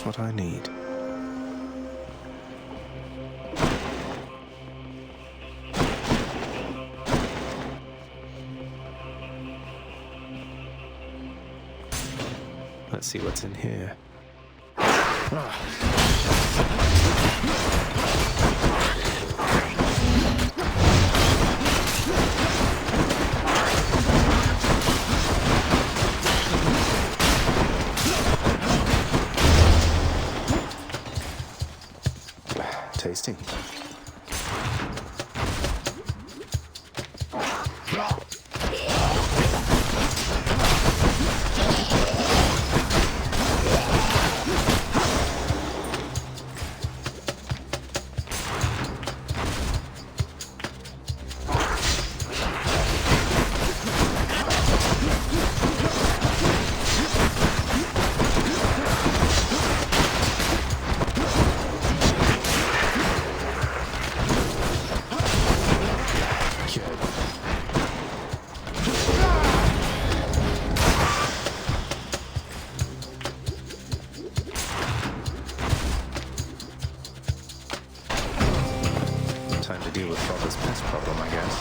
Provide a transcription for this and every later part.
Just what I need. Let's see what's in here. Tasty. Time to deal with Father's pest problem, I guess.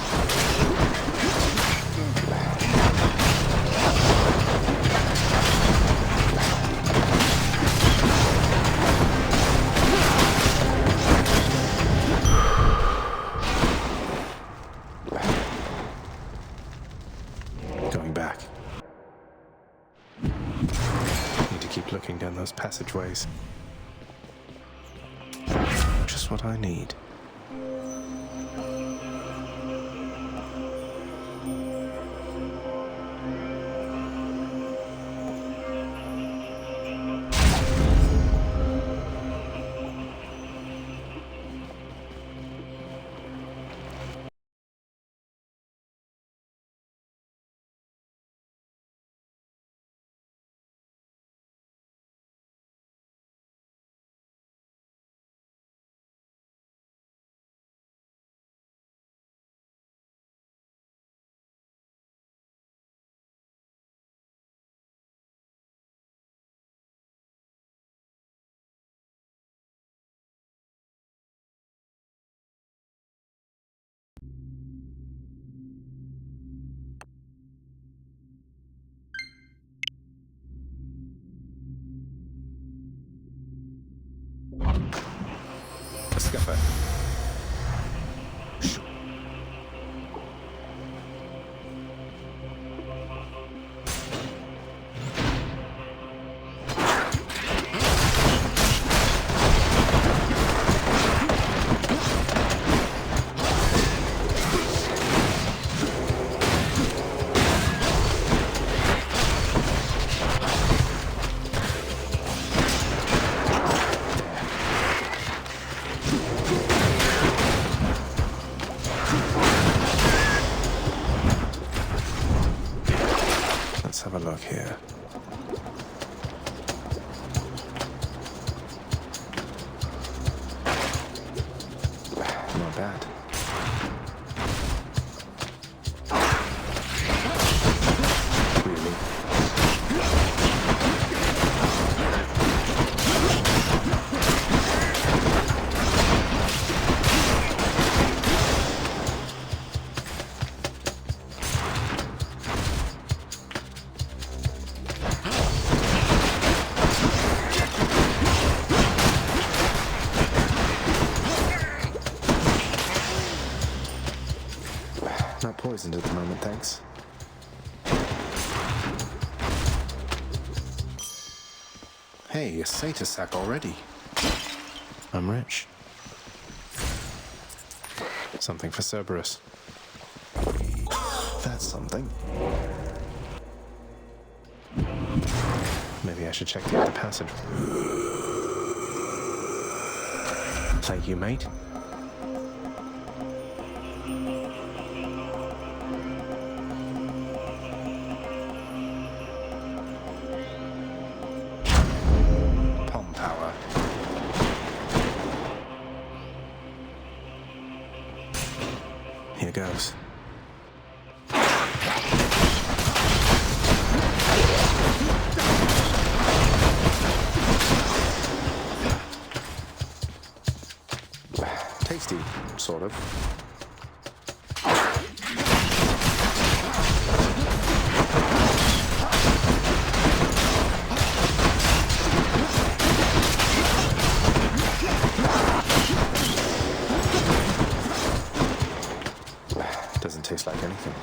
Going back. Need to keep looking down those passageways. Just what I need. Scupper. Let's have a look here. Not bad. Really? Not poisoned at the moment, thanks. Hey, a satyr sack already. I'm rich. Something for Cerberus. That's something. Maybe I should check the other passage. Thank you, mate. Here goes. tasty, sort of. Doesn't taste like anything.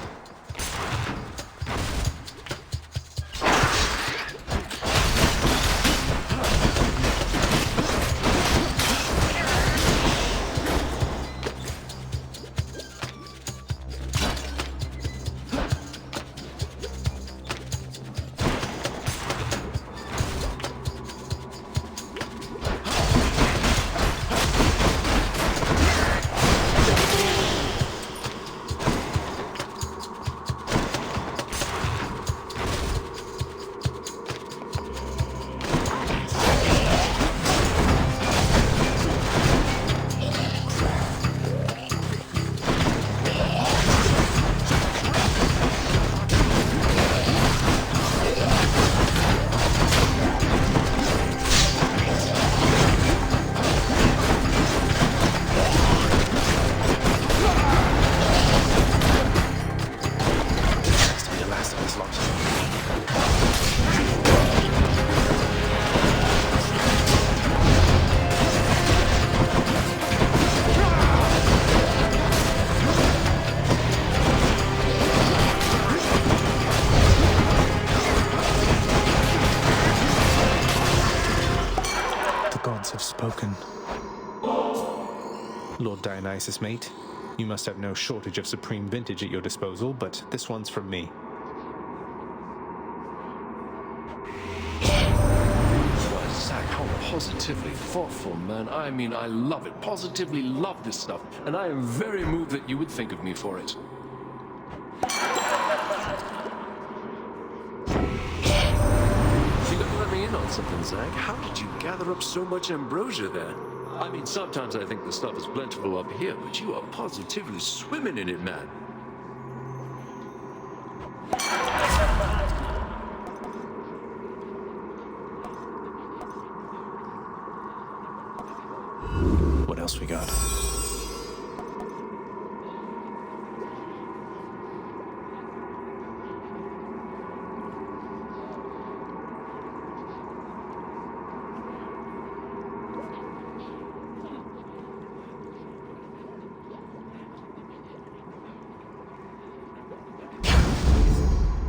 Have spoken. Lord Dionysus, mate, you must have no shortage of supreme vintage at your disposal, but this one's from me. Why, Zach, how positively thoughtful, man. I mean, I love it. Positively love this stuff, and I am very moved that you would think of me for it. Something, Zach. How did you gather up so much ambrosia there? I mean, sometimes I think the stuff is plentiful up here, but you are positively swimming in it, man. What else we got?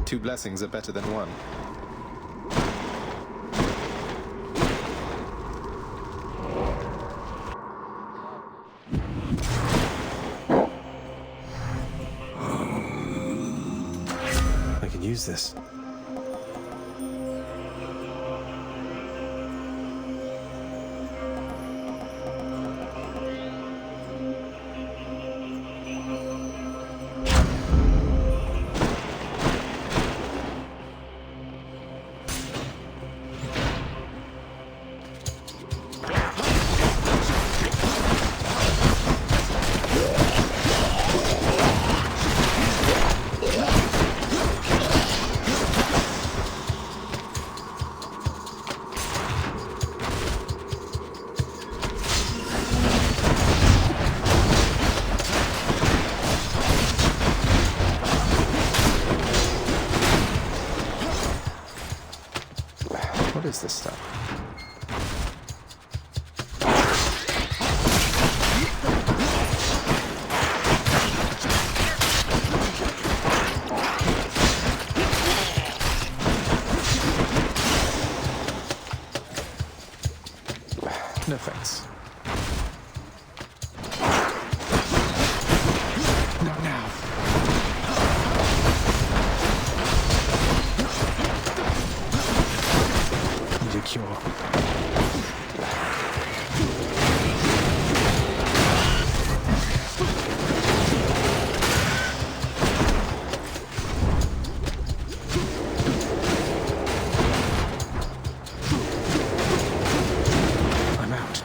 Two blessings are better than one. I can use this. What is this stuff? No thanks. Not now. Need a cure. I'm out.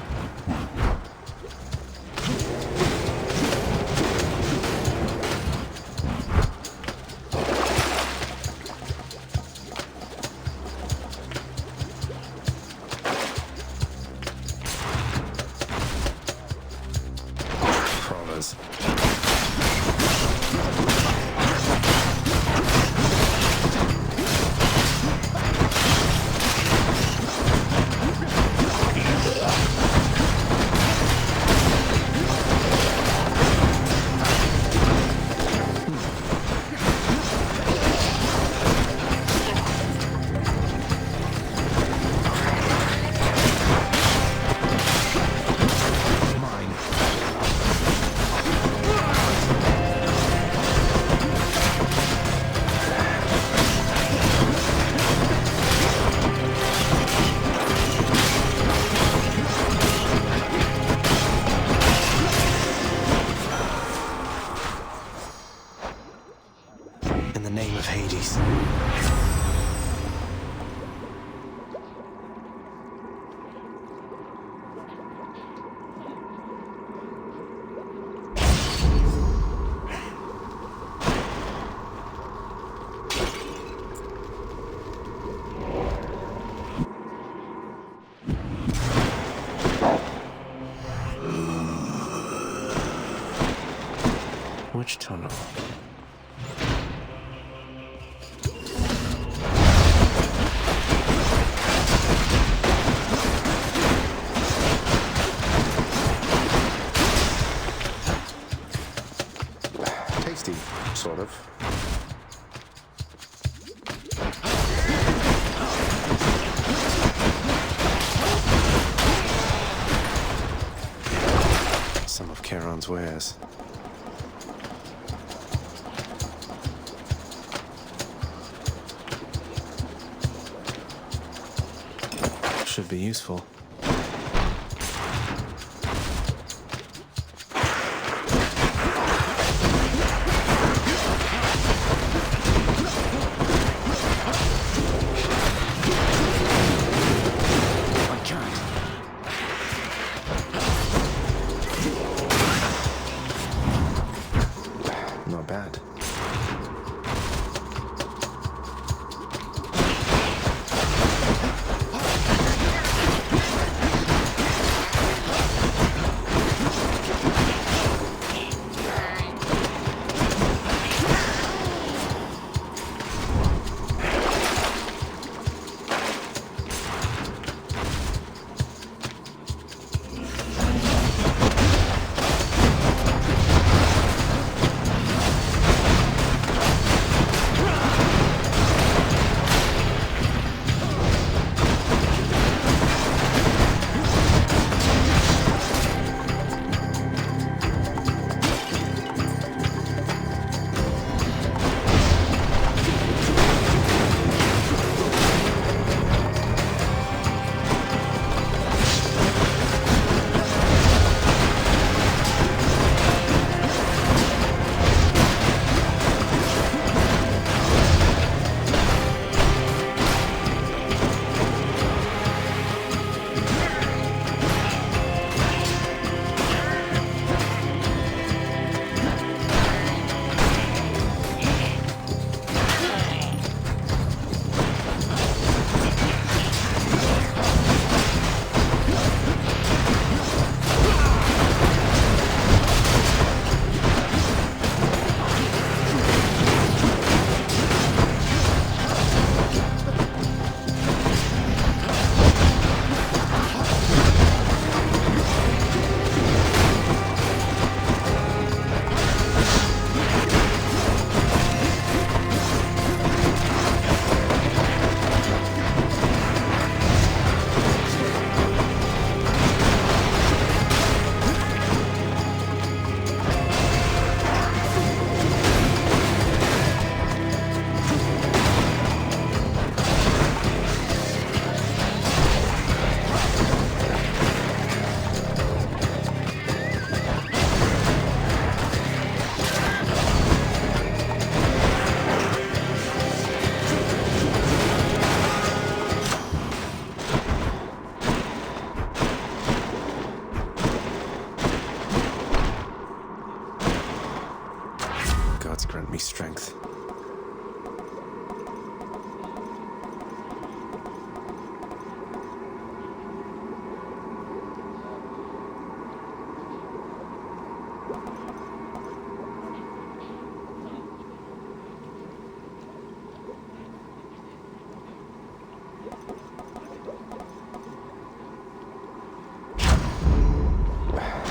Which tunnel? Tasty, sort of. Some of Charon's wares. Should be useful. Not bad. Gods grant me strength.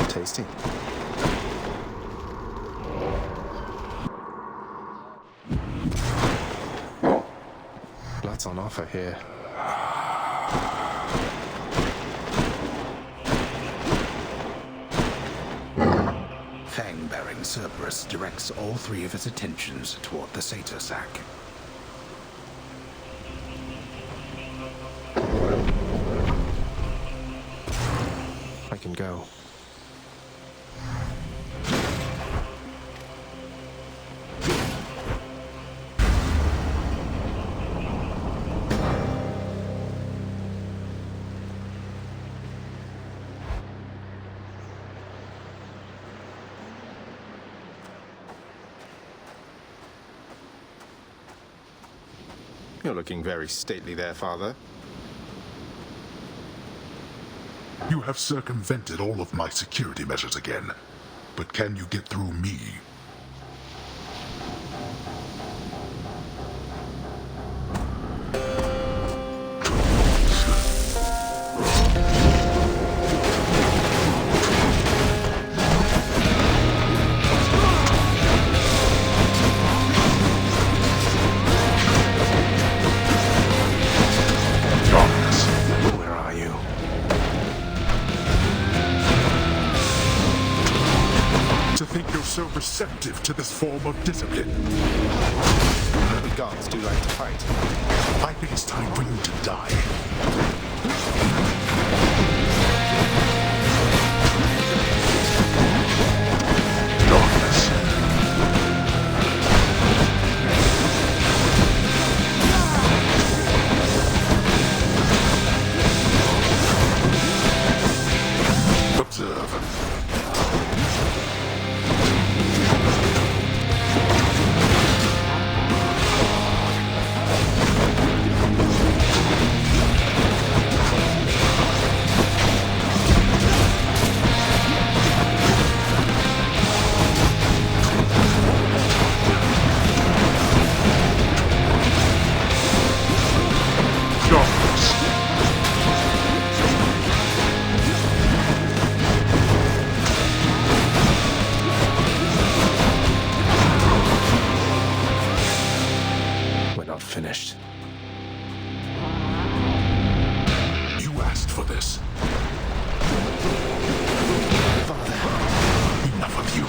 Tasty. Lots on offer here. Fang-bearing Cerberus directs all three of his attentions toward the satyr sack. I can go. You're looking very stately there, Father. You have circumvented all of my security measures again. But can you get through me? receptive to this form of discipline. The gods do like to fight. I think it's time for you to die. Darkness. Observe. We're not finished. You asked for this. Father. Enough of you.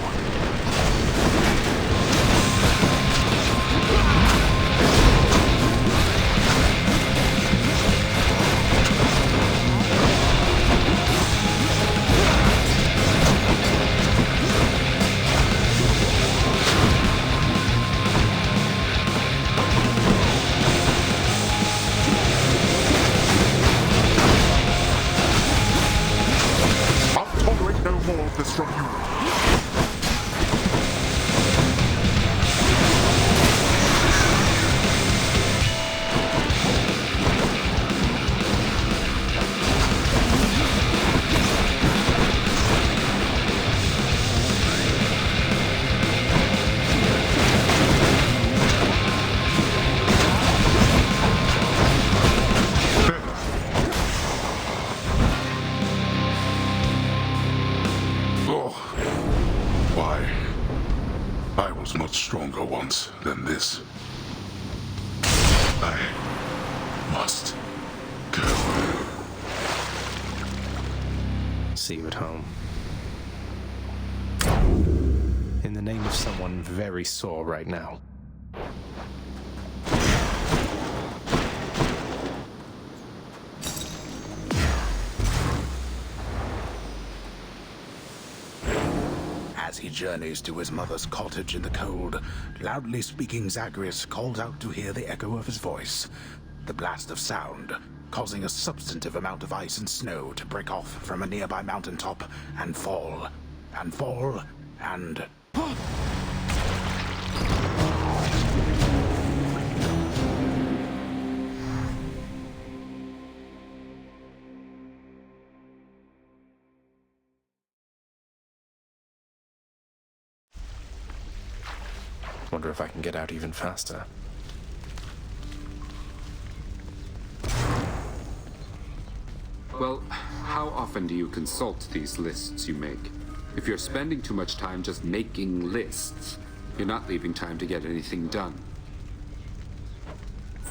I'll tolerate no more of this from you. Oh, why? I was much stronger once than this. I must go. See you at home. In the name of someone very sore right now. As he journeys to his mother's cottage in the cold, loudly speaking Zagreus calls out to hear the echo of his voice. The blast of sound, causing a substantive amount of ice and snow to break off from a nearby mountaintop and fall, and fall, and... Wonder if I can get out even faster. Well, how often do you consult these lists you make? If you're spending too much time just making lists, you're not leaving time to get anything done.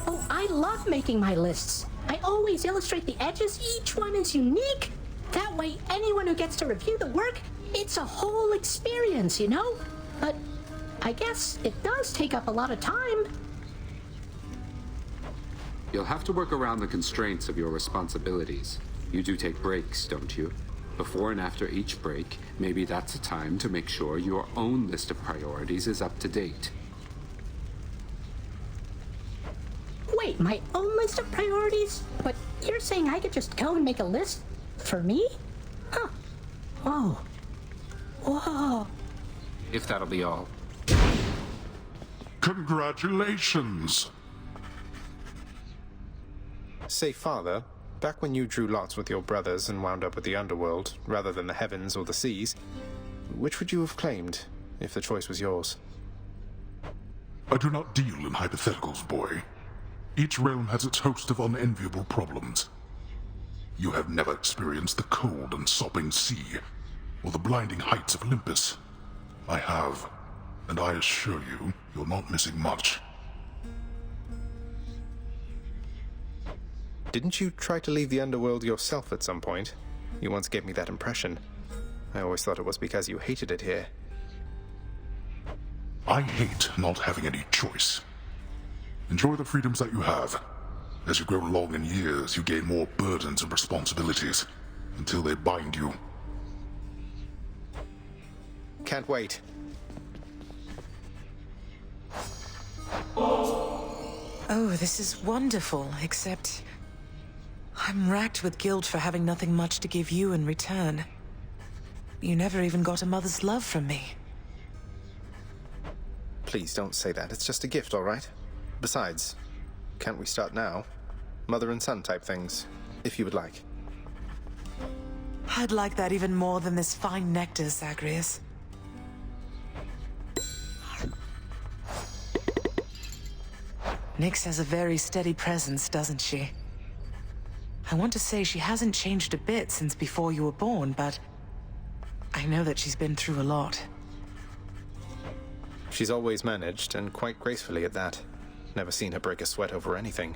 Oh, I love making my lists. I always illustrate the edges. Each one is unique. That way, anyone who gets to review the work, it's a whole experience, you know? But I guess it does take up a lot of time. You'll have to work around the constraints of your responsibilities. You do take breaks, don't you? Before and after each break, maybe that's a time to make sure your own list of priorities is up to date. Wait, my own list of priorities? But you're saying I could just go and make a list for me? Huh. Whoa. Whoa. If that'll be all. Congratulations! Say, Father, back when you drew lots with your brothers and wound up with the underworld, rather than the heavens or the seas, which would you have claimed, if the choice was yours? I do not deal in hypotheticals, boy. Each realm has its host of unenviable problems. You have never experienced the cold and sopping sea, or the blinding heights of Olympus. I have, and I assure you, you're not missing much. Didn't you try to leave the underworld yourself at some point? You once gave me that impression. I always thought it was because you hated it here. I hate not having any choice. Enjoy the freedoms that you have. As you grow along in years, you gain more burdens and responsibilities, until they bind you. Can't wait. Oh, this is wonderful, except I'm racked with guilt for having nothing much to give you in return. You never even got a mother's love from me. Please don't say that. It's just a gift, all right? Besides, can't we start now? Mother and son type things, if you would like. I'd like that even more than this fine nectar, Zagreus. Nyx has a very steady presence, doesn't she? I want to say she hasn't changed a bit since before you were born, but I know that she's been through a lot. She's always managed, and quite gracefully at that. Never seen her break a sweat over anything,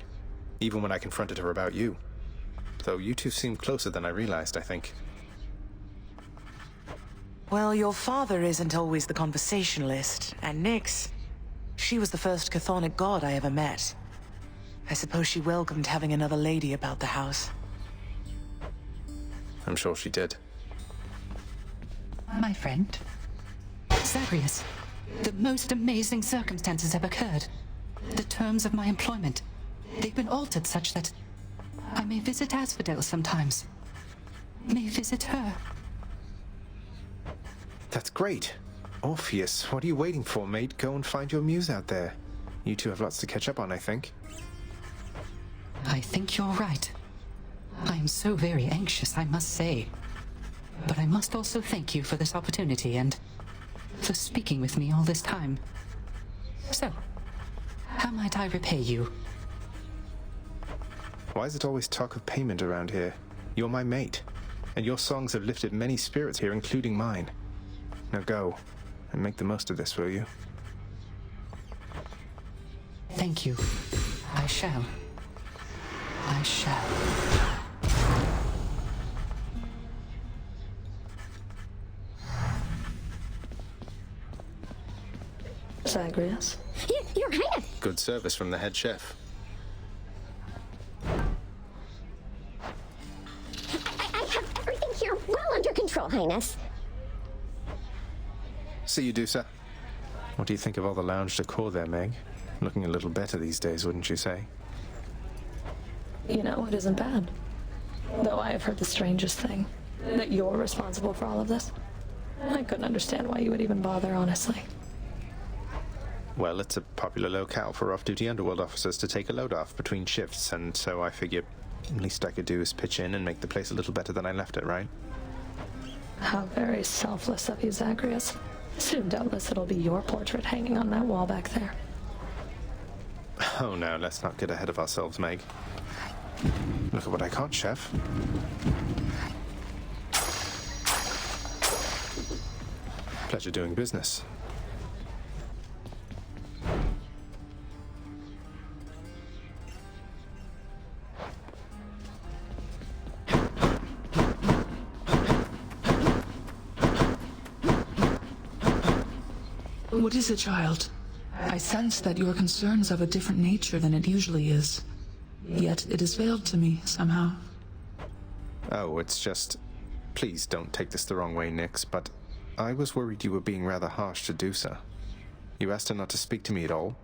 even when I confronted her about you. Though you two seem closer than I realized, I think. Well, your father isn't always the conversationalist, and Nyx, she was the first chthonic god I ever met. I suppose she welcomed having another lady about the house. I'm sure she did. My friend, Zagreus, the most amazing circumstances have occurred. The terms of my employment, they've been altered such that I may visit Asphodel sometimes. May visit her. That's great. Orpheus, what are you waiting for, mate? Go and find your muse out there. You two have lots to catch up on, I think. I think you're right. I am so very anxious, I must say. But I must also thank you for this opportunity and for speaking with me all this time. So, how might I repay you? Why is it always talk of payment around here? You're my mate, and your songs have lifted many spirits here, including mine. Now go, and make the most of this, will you? Thank you. I shall. I shall. Zagreus? Your Highness! Good service from the head chef. I have everything here well under control, Highness. See you do, sir. What do you think of all the lounge decor there, Meg? Looking a little better these days, wouldn't you say? You know, it isn't bad. Though I have heard the strangest thing. That you're responsible for all of this. I couldn't understand why you would even bother, honestly. Well, it's a popular locale for off-duty underworld officers to take a load off between shifts, and so I figured the least I could do is pitch in and make the place a little better than I left it, right? How very selfless of you, Zagreus. Soon, doubtless, it'll be your portrait hanging on that wall back there. Oh, now, let's not get ahead of ourselves, Meg. Look at what I caught, Chef. Pleasure doing business. What is it, child? I sense that your concern's of a different nature than it usually is. Yet it is veiled to me, somehow. Oh, it's just... Please don't take this the wrong way, Nyx, but I was worried you were being rather harsh to Dusa. You asked her not to speak to me at all?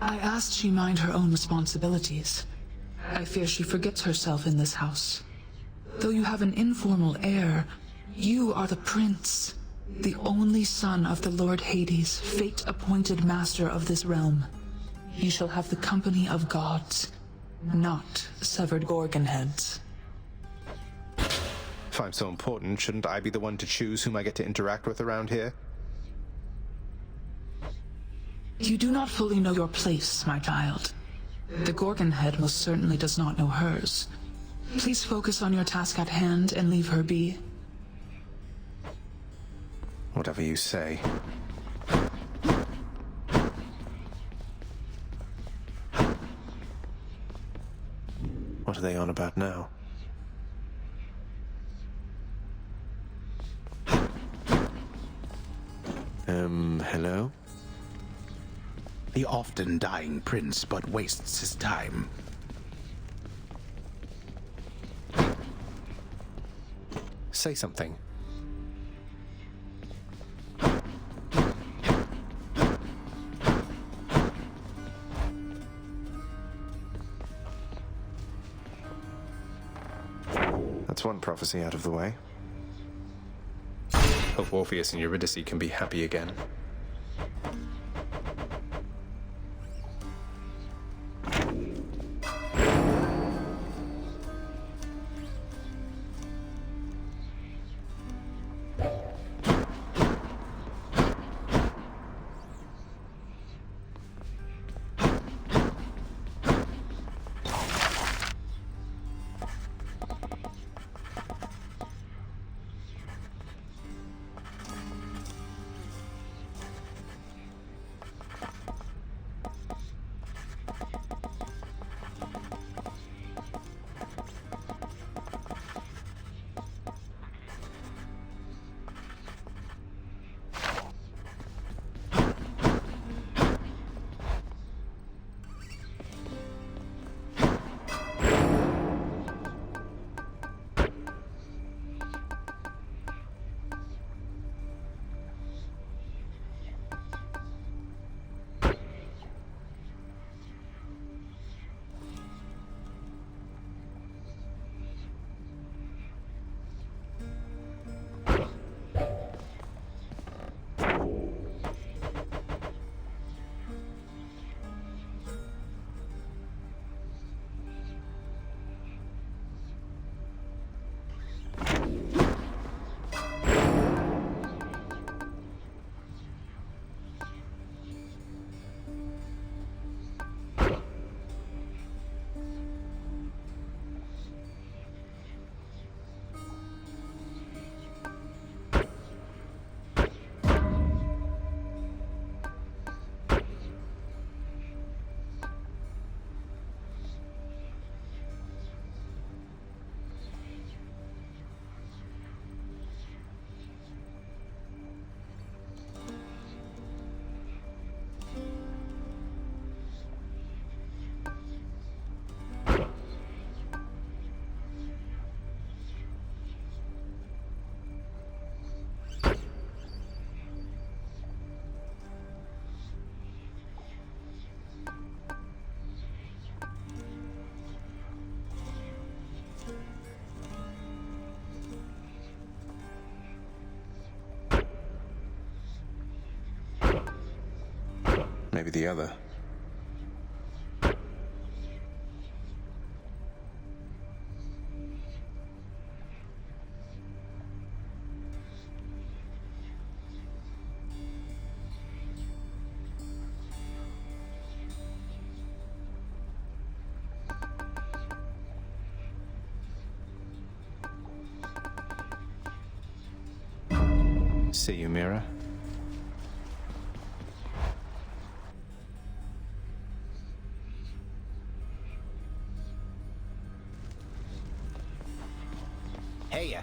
I asked she mind her own responsibilities. I fear she forgets herself in this house. Though you have an informal heir, you are the prince. The only son of the Lord Hades, fate-appointed master of this realm. You shall have the company of gods, not severed gorgon heads. If I'm so important, shouldn't I be the one to choose whom I get to interact with around here? You do not fully know your place, my child. The gorgon head most certainly does not know hers. Please focus on your task at hand and leave her be. Whatever you say. What are they on about now? Hello? The often dying prince but wastes his time. Say something. That's one prophecy out of the way. Hope Orpheus and Eurydice can be happy again. Maybe the other. See you, Mira. Hey,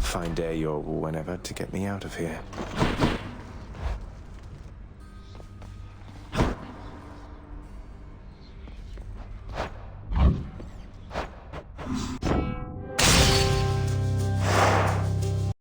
Fine day or whenever to get me out of here.